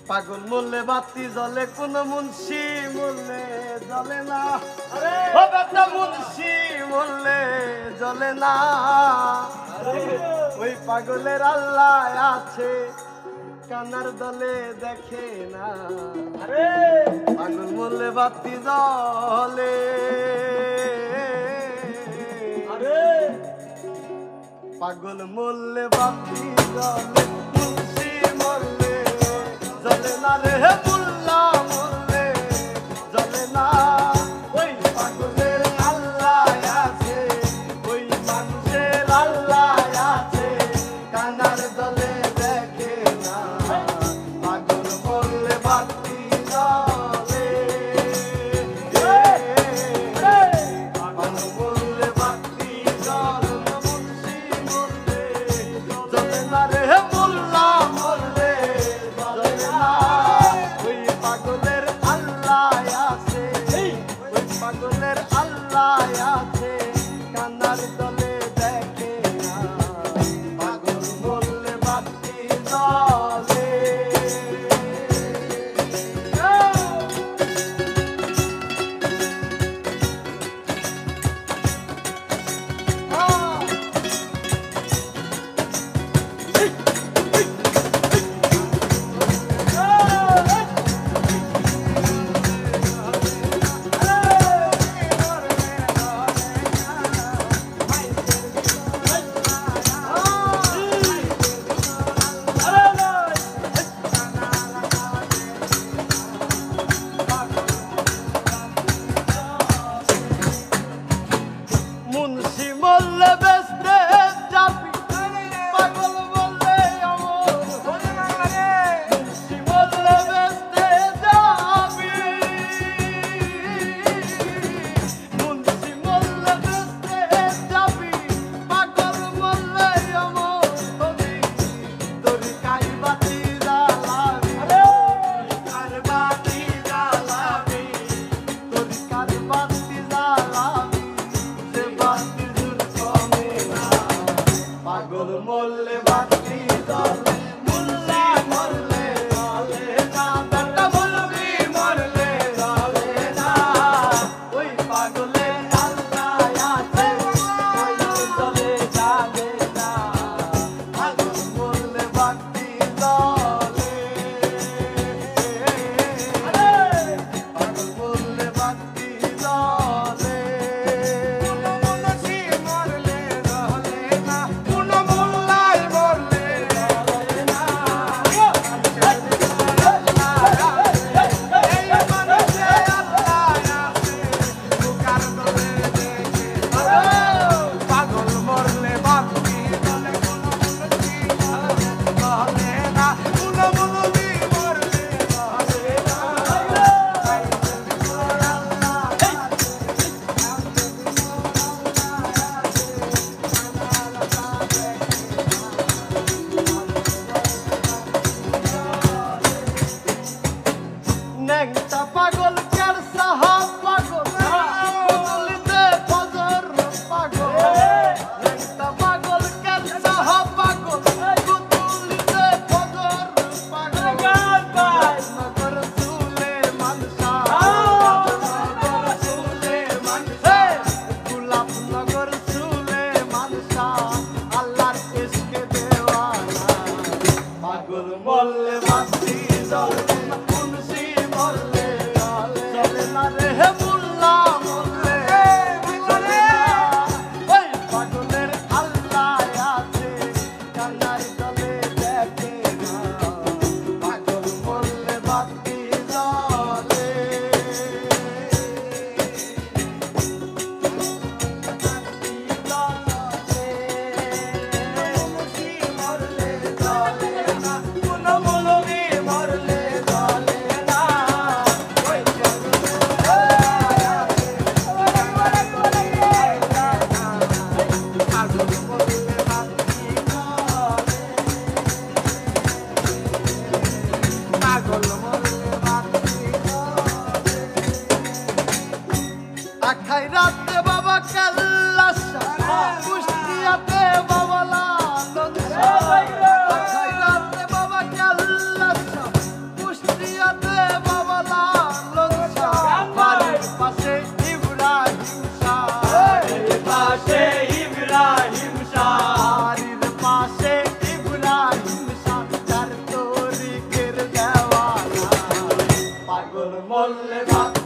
পাগল মরলে বাতি জ্বলে, কোন মুন্সি মরলে জ্বলে না। ও বেটা মুন্সি মরলে জ্বলে না। ওই পাগলের আল্লাহ আছে, কানার দলে দেখে না। পাগল মরলে বাতি জ্বলে, পাগল মরলে বাতি জ্বলে, মুন্সি মরলে জ্বলে না রে, মুল্লা মরলে জ্বলে না। ওই পাগলের আল্লাহ আছে, ওই মানুষের আল্লাহ আছে, কানার দলে দেখে না। পাগল মরলে বাতি জ্বলে, পাগল মরলে বাতি জ্বলে, মুন্সি মরলে জ্বলে না রে, মুল্লা মরলে জ্বলে না। ওই মরলে বাতি